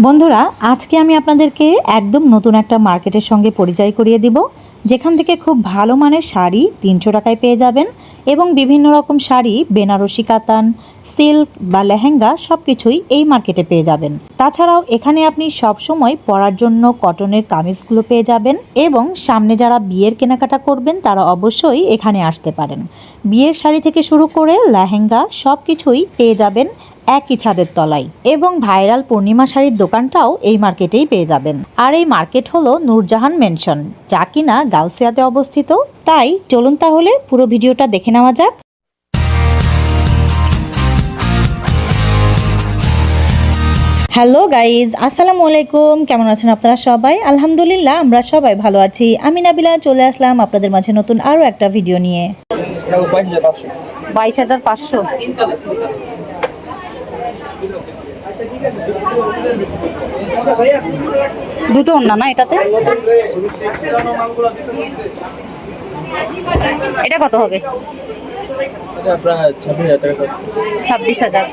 বন্ধুরা, আজকে আমি আপনাদেরকে একদম নতুন একটা মার্কেটের সঙ্গে পরিচয় করিয়ে দিব, যেখান থেকে খুব ভালো মানের শাড়ি 300 টাকায় পেয়ে যাবেন এবং বিভিন্ন রকম শাড়ি, বেনারসি কাতান, সিল্ক বা লেহেঙ্গা সব কিছুই এই মার্কেটে পেয়ে যাবেন। তাছাড়াও এখানে আপনি সবসময় পরার জন্য কটনের কামিজগুলো পেয়ে যাবেন এবং সামনে যারা বিয়ের কেনাকাটা করবেন তারা অবশ্যই এখানে আসতে পারেন। বিয়ের শাড়ি থেকে শুরু করে লেহেঙ্গা সব কিছুই পেয়ে যাবেন একই ছাদের তলায়। এবং ভাইরাল পূর্ণিমা শাড়ির দোকানটাও এই মার্কেটেই পেয়ে যাবেন। আর এই মার্কেট হলো নূরজাহান মেনশন, যা কিনা গাউসিয়াতে অবস্থিত। তাই চলুন তাহলে পুরো ভিডিওটা দেখে নেওয়া যাক। হ্যালো গাইজ, আসসালামু আলাইকুম। কেমন আছেন আপনারা সবাই? আলহামদুলিল্লাহ, আমরা সবাই ভালো আছি। আমি নাবিলা চলে আসলাম আপনাদের মাঝে নতুন আরও একটা ভিডিও নিয়ে। 22,500। দুটো ওন্না না এটাতে? এটা কত হবে? 26,000।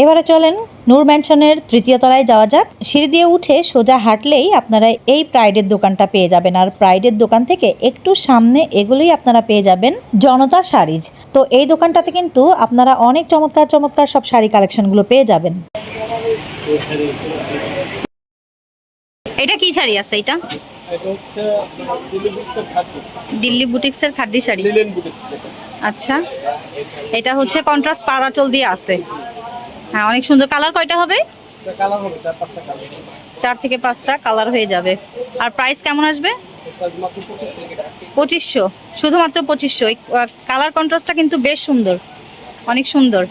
এবারে চলেন নূর ম্যানশনের তৃতীয় তলায় যাওয়া যাক। সিঁড়ি দিয়ে উঠে সোজা হাঁটলেই আপনারা এই প্রাইডের দোকানটা পেয়ে যাবেন। আর প্রাইডের দোকান থেকে একটু সামনে এগুলোই আপনারা পেয়ে যাবেন জনতা শাড়িজ। তো এই দোকানটাতে কিন্তু আপনারা অনেক চমৎকার চমৎকার সব শাড়ি কালেকশনগুলো পেয়ে যাবেন। এটা কি শাড়ি আছে? এটা হচ্ছে দিল্লি বুটিক্সের খাদ্দি শাড়ি। আচ্ছা, এটা হচ্ছে কন্ট্রাস্ট পারাচল দিয়ে আছে। হ্যাঁ, অনেক সুন্দর। কালার কয়টা হবে? কালার হবে 4-5টা কালার। 4 থেকে 5টা কালার হয়ে যাবে। আর প্রাইস কেমন আসবে? 2500। শুধুমাত্র 2500। এই কালার কন্ট্রাস্টটা কিন্তু বেশ সুন্দর, অনেক সুন্দর।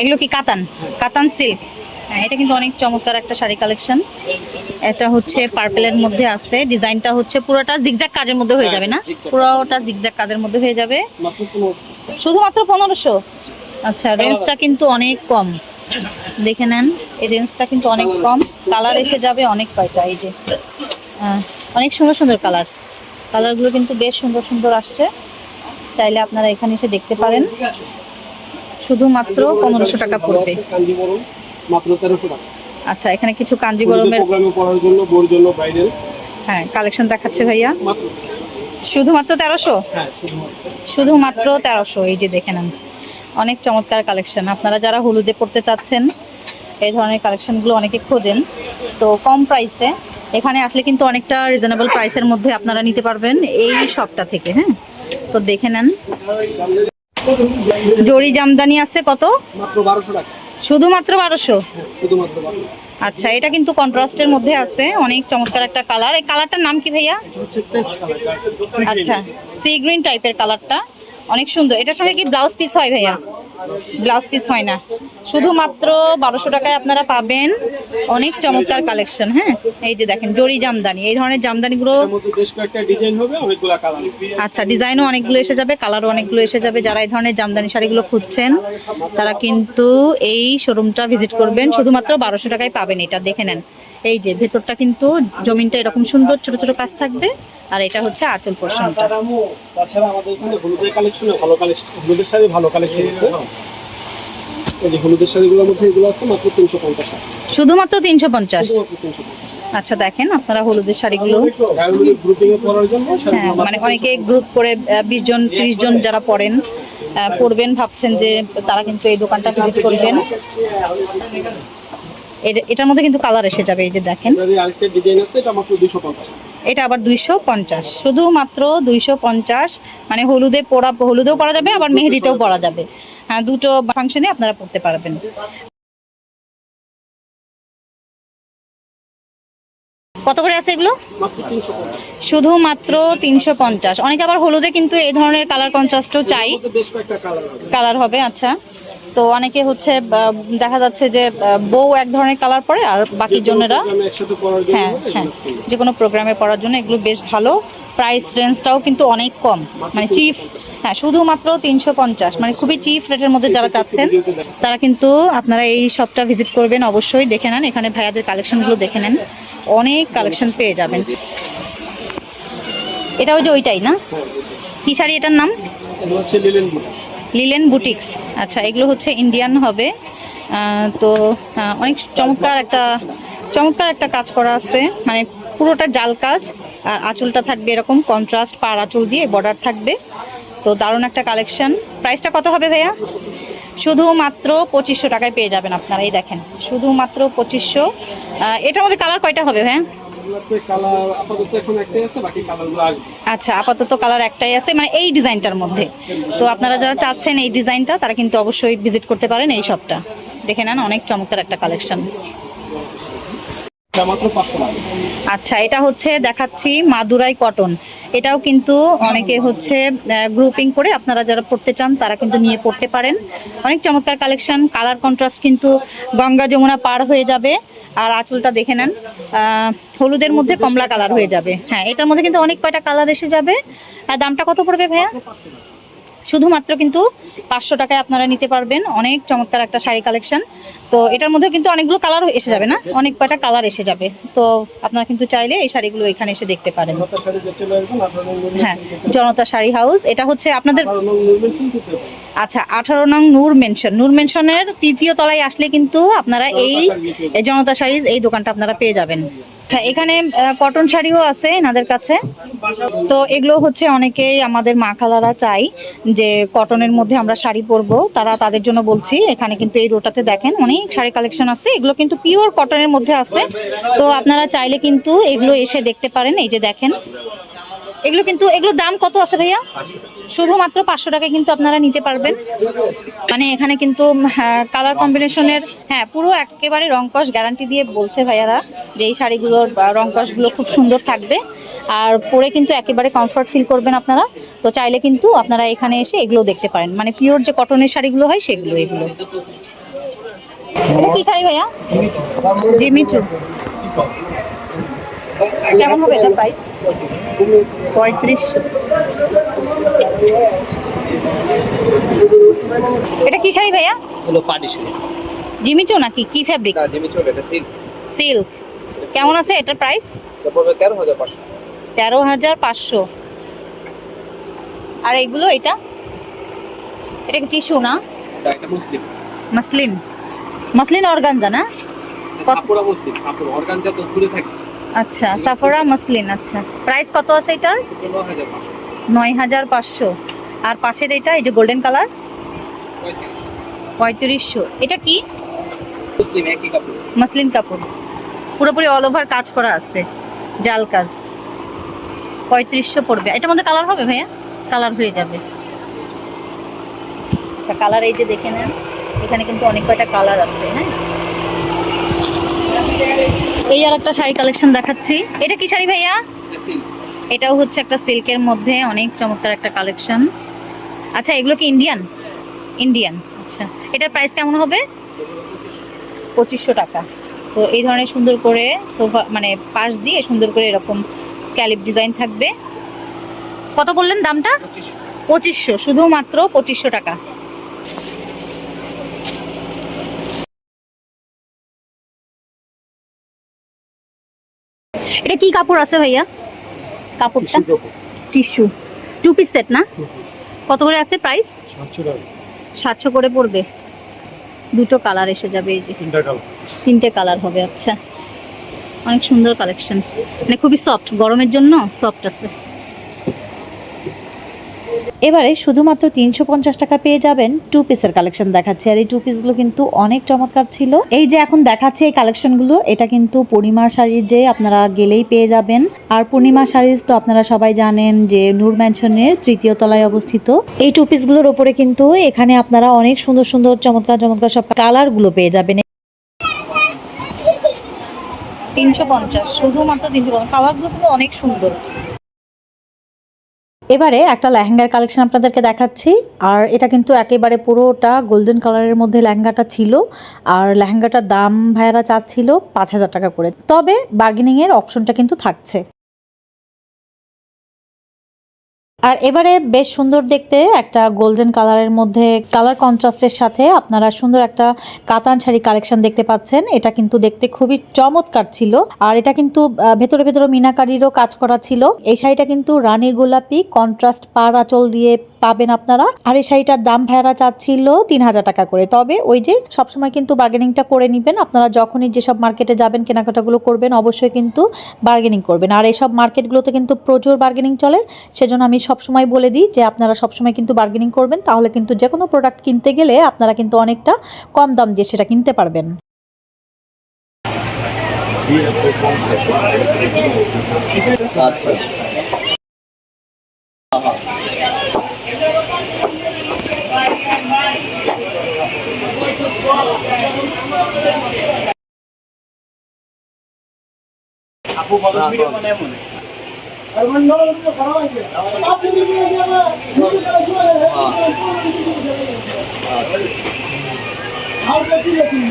এগুলো কি কাতান? কাতান সিল্ক। হ্যাঁ, এটা কিন্তু অনেক চমৎকার একটা শাড়ি কালেকশন। এটা হচ্ছে পার্পেলের মধ্যে আছে। ডিজাইনটা হচ্ছে পুরোটা জিগজ্যাগ কাজের মধ্যে হয়ে যাবে না? পুরোটা জিগজ্যাগ কাজের মধ্যে হয়ে যাবে। শুধুমাত্র 1500। আচ্ছা, রেঞ্জটা কিন্তু অনেক কম। দেখে নেন, এই রেঞ্জটা কিন্তু অনেক কম। কালার এসে যাবে অনেক কয়টা। এই যে অনেক সুন্দর সুন্দর কালার। কালারগুলো কিন্তু বেশ সুন্দর সুন্দর আসছে। চাইলে আপনারা এখানে এসে দেখতে পারেন। শুধুমাত্র 1500 টাকা পড়বে। মাত্র 1300 টাকা। আচ্ছা, এখানে কিছু কাঞ্জিবরমের প্রোগ্রামে পড়ার জন্য, বোর জন্য, ব্রাইডাল। হ্যাঁ, কালেকশন দেখাচ্ছে ভাইয়া। মাত্র শুধুমাত্র 1300। হ্যাঁ, শুধুমাত্র 1300। এই যে দেখে নেন, অনেক চমৎকার কালেকশন। আপনারা যারা হলুদে পড়তে চাচ্ছেন, এই ধরনের কালেকশনগুলো অনেকে খোঁজেন, তো কম প্রাইসে এখানে আসলে কিন্তু অনেকটা রিজনেবল প্রাইসের মধ্যে আপনারা নিতে পারবেন এই শপটা থেকে। হ্যাঁ, তো দেখে নেন। জরি জামদানি আছে কত? মাত্র 1200 টাকা। শুধুমাত্র 1200। শুধুমাত্র 1200। আচ্ছা, এটা কিন্তু কন্ট্রাস্টের মধ্যে আছে, অনেক চমৎকার একটা কালার। এই কালারটার নাম কি ভাইয়া? হচ্ছে পেস্ট কালার। আচ্ছা, সি গ্রিন টাইপের কালারটা অনেক সুন্দর। এটার সঙ্গে কি ব্লাউজ পিস হয় ভাইয়া? ব্লাউজ পিস হয় না। শুধুমাত্র 1200 টাকায় আপনারা পাবেন অনেক চমৎকার কালেকশন। হ্যাঁ, এই যে দেখেন জরি জামদানি। এই ধরনের জামদানিগুলো বেশ কয়েকটা ডিজাইন হবে, অনেকগুলো কালার। আচ্ছা, ডিজাইনও অনেকগুলো এসে যাবে, কালারও অনেকগুলো এসে যাবে। যারা এই ধরনের জামদানি শাড়িগুলো খুঁজছেন তারা কিন্তু এই শোরুমটা ভিজিট করবেন। শুধুমাত্র 1200 টাকায় পাবেন এটা। দেখে নেন, এই যে ভেতরটা কিন্তু জমিনটা এরকম সুন্দর ছোট ছোট কাজ থাকবে। আর এটা হচ্ছে আঁচল পোরশনটা। তাছাড়া আমাদের এখানে হলুদের কালেকশনে ভালো কালেকশন, হলুদের শাড়ি ভালো কালেকশন আছে। এই যে হলুদের শাড়িগুলোর মধ্যে এগুলো আছে মাত্র 350 টাকা। শুধুমাত্র 350। শুধুমাত্র 350। আচ্ছা, দেখেন আপনারা হলুদের শাড়িগুলো। গ্রুপিং এ পরার জন্য, হ্যাঁ, মানে অনেকে গ্রুপ করে 20 জন 30 জন যারা পড়েন, পড়বেন ভাবছেন যে তারা কিন্তু এই দোকানটা ভিজিট করবেন। এটার মধ্যে কিন্তু কালার এসে যাবে। এই যে দেখেন, আরেকটা ডিজাইন আছে, এটা মাত্র 250। এটা আবার 250। শুধুমাত্র 250। মানে হলুদেও পরা যাবে, আবার মেহেদিতেও পরা যাবে। হ্যাঁ, দুটো ফাংশনে আপনারা পড়তে পারবেন। কত করে আছে এগুলো? মাত্র 350। শুধুমাত্র 350। অনেকে আবার হলুদে কিন্তু এই ধরনের কালার কন্ট্রাস্টও চাই। বেশ কয়েকটা কালার হবে। আচ্ছা, তো অনেকে হচ্ছে দেখা যাচ্ছে যে বউ এক ধরনের কালার পরে আর বাকি জনেরা হ্যাঁ হ্যাঁ যে কোনো প্রোগ্রামে পড়ার জন্য এগুলো বেশ ভালো। প্রাইস রেঞ্জটাও কিন্তু অনেক কম, মানে চিপ। হ্যাঁ, শুধুমাত্র 350। মানে খুবই চিপ রেটের মধ্যে যারা চাচ্ছেন তারা কিন্তু আপনারা এই শপটা ভিজিট করবেন। অবশ্যই দেখে নেন, এখানে ভাইয়াদের কালেকশনগুলো দেখে নেন, অনেক কালেকশন পেয়ে যাবেন। এটা ওই যে ওইটাই না? কি শাড়ি এটার নাম? লিলেন বুটিক্স, আচ্ছা এগুলো হচ্ছে ইন্ডিয়ান হবে। তো অনেক চমৎকার একটা কাজ করা আছে, মানে পুরোটা জাল কাজ, আর আঁচলটা থাকবে এরকম কন্ট্রাস্ট পার আঁচল দিয়ে বর্ডার থাকবে। তো দারুণ একটা কালেকশন। প্রাইসটা কত হবে ভাইয়া? শুধুমাত্র 2500 টাকায় পেয়ে যাবেন আপনারা। এই দেখেন শুধুমাত্র 2500। এটার মধ্যে কালার কয়টা হবে ভাইয়া? এগুলোতে কালার আপাতত এখন একটাই আছে, বাকি কালারগুলো আসবে। আচ্ছা আপাতত কালার একটাই আছে, মানে এই ডিজাইনটার মধ্যে। তো আপনারা যারা চাচ্ছেন এই ডিজাইনটা, তারা কিন্তু অবশ্যই ভিজিট করতে পারেন এই শপটা। দেখে নেন, অনেক চমৎকার একটা কালেকশন। এটা মাত্র 500 টাকা। আচ্ছা এটা হচ্ছে দেখাচ্ছি মাদুরাই কটন। এটাও কিন্তু অনেকে হচ্ছে গ্রুপিং করে আপনারা যারা পড়তে চান তারা কিন্তু নিয়ে পড়তে পারেন। অনেক চমৎকার কালেকশন, কালার কন্ট্রাস্ট কিন্তু গঙ্গা যমুনা পার হয়ে যাবে। আর আঁচলটা দেখে নেন, হলুদের মধ্যে কমলা কালার হয়ে যাবে। হ্যাঁ এটার মধ্যে কিন্তু অনেক কয়টা কালার এসে যাবে। দামটা কত পড়বে ভাইয়া? শুধুমাত্র কিন্তু 500 টাকায় আপনারা নিতে পারবেন। অনেক চমৎকার একটা শাড়ি কালেকশন। তো এটার মধ্যে কিন্তু অনেকগুলো কালার এসে যাবে, না অনেক কয়টা কালার এসে যাবে। তো আপনারা কিন্তু চাইলে এই শাড়িগুলো এখানে এসে দেখতে পারেন। হ্যাঁ জনতা শাড়ি হাউস, এটা হচ্ছে আপনাদের। আচ্ছা 18 নং নূর মেনশন, নূর মেনশনের 3য় তলায় আসলে কিন্তু আপনারা এই জনতা শাড়িজ এই দোকানটা আপনারা পেয়ে যাবেন। আচ্ছা এখানে কটন শাড়িও আছে এনাদের কাছে। তো এগুলো হচ্ছে অনেকেই আমাদের মা খালারা চাই যে কটনের মধ্যে আমরা শাড়ি পরবো, তাদের জন্য বলছি। এখানে কিন্তু এই রোটাতে দেখেন অনেক শাড়ি কালেকশন আছে, এগুলো কিন্তু পিওর কটনের মধ্যে আছে। তো আপনারা চাইলে কিন্তু এগুলো এসে দেখতে পারেন। এই যে দেখেন এগুলোর দাম কত আছে ভাইয়া? শুধুমাত্র 500 টাকায় কিন্তু আপনারা নিতে পারবেন। মানে এখানে কিন্তু কালার কম্বিনেশনের, হ্যাঁ পুরো একেবারে রংকশ গ্যারান্টি দিয়ে বলছে ভাইয়ারা যে এই শাড়িগুলোর রংকশগুলো খুব সুন্দর থাকবে, আর পরে কিন্তু একেবারে কমফর্ট ফিল করবেন আপনারা। তো চাইলে কিন্তু আপনারা এখানে এসে এগুলো দেখতে পারেন, মানে পিওর যে কটনের শাড়িগুলো হয় সেগুলো। এগুলো এটা কি শাড়ি ভাইয়া? জিমিচু। কেমন হবে এটা প্রাইস? 3500। এটা কি শাড়ি ভাইয়া? হলো পাটি শাড়ি। জিমিচু নাকি কি ফ্যাব্রিক? না জিমি চলে, এটা সিল্ক। সিল্ক। কেমন আছে এটার প্রাইস? এটা পড়বে 13500। 13500। আর এগুলো এটা কি টিস্যু না? এটা মুসলিম। মাসলিন অর্গানজা না? সাফরা মুসলিম, সাফরা অর্গানজা তো ফুলে থাকে। আচ্ছা সাফরা মাসলিন। আচ্ছা প্রাইস কত আছে এটার? 9500। 9500। আর পাশের এটা এই যে গোল্ডেন কালার 3500। এটা কি? মুসলিম একই কাপড়, মাসলিন কাপড়, পুরোপুরি অল ওভার কাজ করা আছে, জাল কাজ। 3500 পড়বে। এটার মধ্যে কালার হবে ভাইয়া? কালার হয়ে যাবে। আচ্ছা কালার এই যে দেখে নেন, এখানে কিন্তু অনেক কয়টা কালার আছে। হ্যাঁ এই আর একটা শাড়ি কালেকশন দেখাচ্ছি। এটা কি শাড়ি ভাইয়া? সিল্ক। এটাও হচ্ছে একটা সিল্কের মধ্যে অনেক চমৎকার একটা কালেকশন। আচ্ছা এগুলো কি ইন্ডিয়ান? আচ্ছা এটার প্রাইস কেমন হবে? 2500 টাকা। তো এই ধরনের সুন্দর করে সোফা, মানে পাশ দিয়ে সুন্দর করে এরকম স্ক্যালিপ ডিজাইন থাকবে। কত বললেন দামটা? 2500। শুধুমাত্র 2500 টাকা। এটা কি কাপড় আছে ভাইয়া? কাপড়টা টিস্যু, 2 পিস সেট না? কত করে আছে প্রাইস? 700 করে পড়বে। দুটো কালার এসে যাবে, এই যে 3টে কালার হবে। আচ্ছা অনেক সুন্দর কালেকশন, মানে খুবই সফট, গরমের জন্য সফট আছে। এবারে শুধুমাত্র 350 টাকা পেয়ে যাবেন 2 পিসের কালেকশন দেখাচ্ছি। আর এই 2 পিসগুলো কিন্তু অনেক চমৎকার ছিল। এই যে এখন দেখাচ্ছে এই কালেকশনগুলো, এটা কিন্তু পূর্ণিমা শাড়ির, যে আপনারা গেলেই পেয়ে যাবেন। আর পূর্ণিমা শাড়িজ তো আপনারা সবাই জানেন যে নূর ম্যানশনের 3য় তলায় অবস্থিত। এই 2 পিসগুলোর ওপরে কিন্তু এখানে আপনারা অনেক সুন্দর সুন্দর চমৎকার সব কালারগুলো পেয়ে যাবেন। 350, শুধুমাত্র 350। কালারগুলো কিন্তু অনেক সুন্দর। এবারে একটা লেহেঙ্গার কালেকশন আপনাদেরকে দেখাচ্ছি। আর এটা কিন্তু একেবারে পুরোটা গোল্ডেন কালারের মধ্যে লেহেঙ্গাটা ছিল। আর লেহেঙ্গাটার দাম ভাইয়ারা চাচ্ছিল 5000 টাকা করে, তবে বার্গেনিং এর অপশনটা কিন্তু থাকছে। আর এবারে বেশ সুন্দর দেখতে একটা গোল্ডেন কালারের মধ্যে কালার কন্ট্রাস্টের সাথে আপনারা সুন্দর একটা কাতান শাড়ি কালেকশন দেখতে পাচ্ছেন। এটা কিন্তু দেখতে খুবই চমৎকার ছিল। আর এটা কিন্তু ভেতরে মিনাকারিরও কাজ করা ছিল। এই শাড়িটা কিন্তু রানী গোলাপি কন্ট্রাস্ট পার আঁচল দিয়ে পাবেন আপনারা। আর এই শাড়িটার দাম ভাইয়ারা চাচ্ছিল 3000 টাকা করে। তবে ওই যে সবসময় কিন্তু বার্গেনিংটা করে নেবেন আপনারা, যখনই যেসব মার্কেটে যাবেন কেনাকাটাগুলো করবেন অবশ্যই কিন্তু বার্গেনিং করবেন। আর এইসব মার্কেটগুলোতে কিন্তু প্রচুর বার্গেনিং চলে, সেজন্য আমি সবসময় বলে দিই যে আপনারা সবসময় কিন্তু বার্গেনিং করবেন, তাহলে কিন্তু যে কোনো প্রোডাক্ট কিনতে গেলে আপনারা কিন্তু অনেকটা কম দাম দিয়ে সেটা কিনতে পারবেন। আপু বলো ভিডিও মানে এমন আর মন নল ভিডিও খারাপ হইছে আপনি ভিডিও যাবে আর দেখি দেখি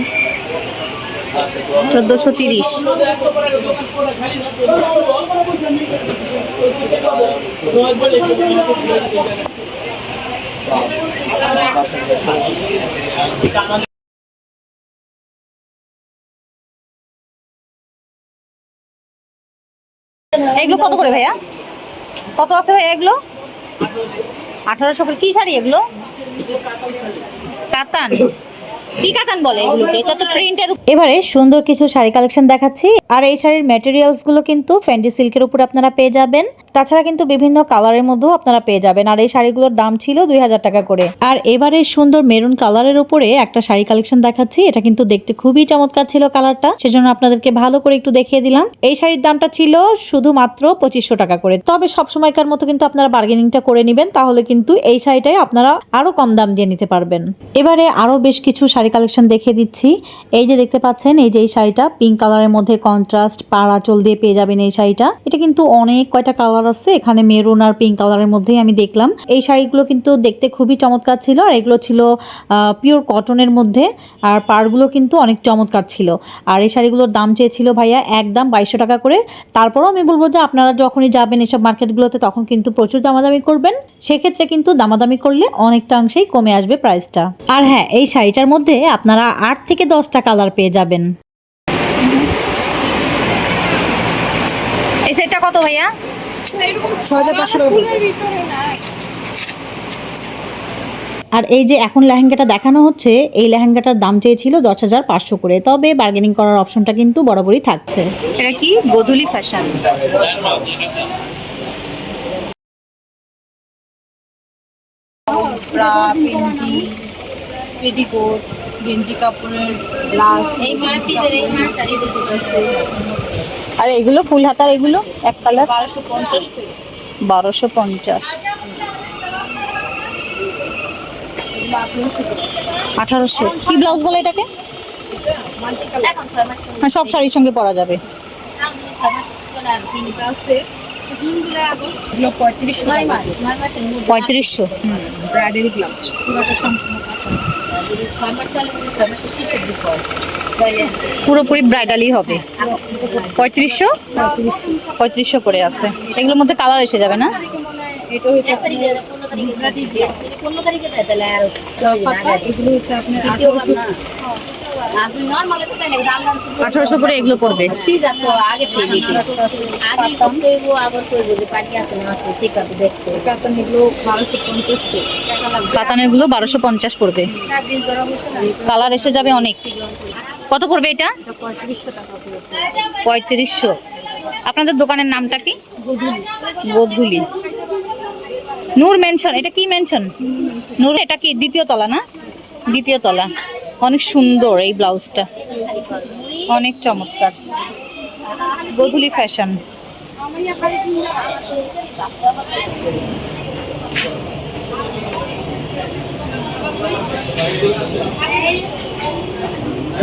1430। এগুলো কত করে ভাইয়া? কত আছে ভাইয়া এগুলো? 1800 করে। কি শাড়ি এগুলো? কাতান। কি কাতান বলে এগুলোকে? এটা তো প্রিন্টের। এবারে সুন্দর কিছু শাড়ি কালেকশন দেখাচ্ছি। আর এই শাড়ির ম্যাটেরিয়ালস গুলো কিন্তু ফ্যান্ডি সিল্কের উপর আপনারা পেয়ে যাবেন। তাছাড়া কিন্তু বিভিন্ন কালারের মধ্যেও আপনারা পেয়ে যাবেন। আর এই শাড়িগুলোর দাম ছিল 2000 টাকা করে। আর এবারে সুন্দর মেরুন কালারের উপরে একটা শাড়ি কালেকশন দেখাচ্ছি। এটা কিন্তু দেখতে খুবই চমৎকার ছিল কালারটা, সেজন্য আপনাদেরকে ভালো করে একটু দেখিয়ে দিলাম। এই শাড়ির দামটা ছিল শুধুমাত্র 2500 টাকা করে। তবে সবসময়কার মতো কিন্তু আপনারা বার্গেনিংটা করে নেবেন, তাহলে কিন্তু এই শাড়িটাই আপনারা আরো কম দাম দিয়ে নিতে পারবেন। এবারে আরো বেশ কিছু শাড়ি কালেকশন দেখিয়ে দিচ্ছি। এই যে দেখতে পাচ্ছেন, এই যে এই শাড়িটা পিঙ্ক কালারের মধ্যে কন্ট্রাস্ট পাড় আঁচল দিয়ে পেয়ে যাবেন এই শাড়িটা। এটা কিন্তু অনেক কয়টা কালার আছে, এখানে মেরুন আর পিঙ্ক কালারের মধ্যেই আমি দেখলাম। এই শাড়িগুলো কিন্তু দেখতে খুবই চমৎকার ছিল, আর এগুলো ছিল পিওর কটনের মধ্যে, আর পাড়গুলো কিন্তু অনেক চমৎকার ছিল। আর এই শাড়িগুলোর দাম চেয়েছিল ভাইয়া একদম 2200 টাকা করে। তারপরও আমি বলবো যে আপনারা যখনই যাবেন এসব মার্কেটগুলোতে তখন কিন্তু প্রচুর দামাদামি করবেন, সেক্ষেত্রে কিন্তু দামাদামি করলে অনেকটা অংশেই কমে আসবে প্রাইসটা। আর হ্যাঁ, এই শাড়িটার মধ্যে আপনারা 8 থেকে 10টা কালার পেয়ে যাবেন। এই সেটটা কত ভাইয়া? 6500 টাকা। আর এই যে এখন লেহেঙ্গাটা দেখানো হচ্ছে, এই লেহেঙ্গাটার দাম চেয়েছিল 10,500 করে। তবে বার্গেনিং করার অপশনটা কিন্তু বরাবরই থাকছে। এটা কি গোধূলি ফ্যাশন। ব্রা, পেন্টি, পেটিকোট, গেঞ্জি কাপড়ের ব্লাউজ, আর এগুলো ফুল হাতার, এগুলো এক কালার 1250 করে। 1250। 1800। কি ব্লাউজ বলে এটাকে? হ্যাঁ, সব শাড়ির সঙ্গে পরা যাবে। 3500। ব্রাইডাল ব্লাউজ পুরোটা সম্পূর্ণ পুরোপুরি ব্রাইডালই হবে। 3500। 3500 করে আছে। এগুলোর মধ্যে কালার এসে যাবে না? এটা হচ্ছে 1800 করে এগুলো পড়বে। কাতানের গুলো 1250 পড়বে। কালার এসে যাবে অনেক। কত পড়বে এটা? 3500। আপনাদের দোকানের নামটা কি? গোধূলি। নূর মেনশন। এটা কি মেনশন? নূর। এটা কি দ্বিতীয় তলা না? দ্বিতীয় তলা। অনেক সুন্দর এই ব্লাউজটা, অনেক চমৎকার। গোধূলি ফ্যাশন।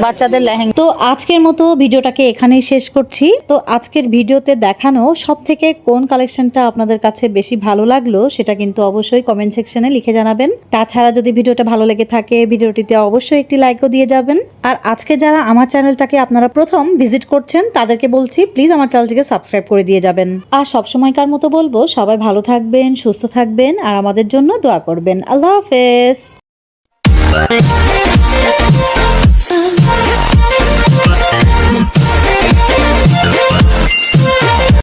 বাচ্চাদের লেহেঙ্গা। তো আজকের মতো ভিডিওটাকে এখানেই শেষ করছি। তো আজকের ভিডিওতে দেখানো সব থেকে কোন কালেকশনটা আপনাদের কাছে বেশি ভালো লাগলো সেটা কিন্তু অবশ্যই কমেন্ট সেকশনে লিখে জানাবেন। তাছাড়া যদি ভিডিওটা ভালো লেগে থাকে ভিডিওটিতে অবশ্যই একটি লাইকও দিয়ে যাবেন। আর আজকে যারা আমার চ্যানেলটাকে আপনারা প্রথম ভিজিট করছেন তাদেরকে বলছি প্লিজ আমার চ্যানেলটিকে সাবস্ক্রাইব করে দিয়ে যাবেন। আর সবসময়কার মতো বলবো সবাই ভালো থাকবেন, সুস্থ থাকবেন, আর আমাদের জন্য দোয়া করবেন। আল্লাহ হাফেজ।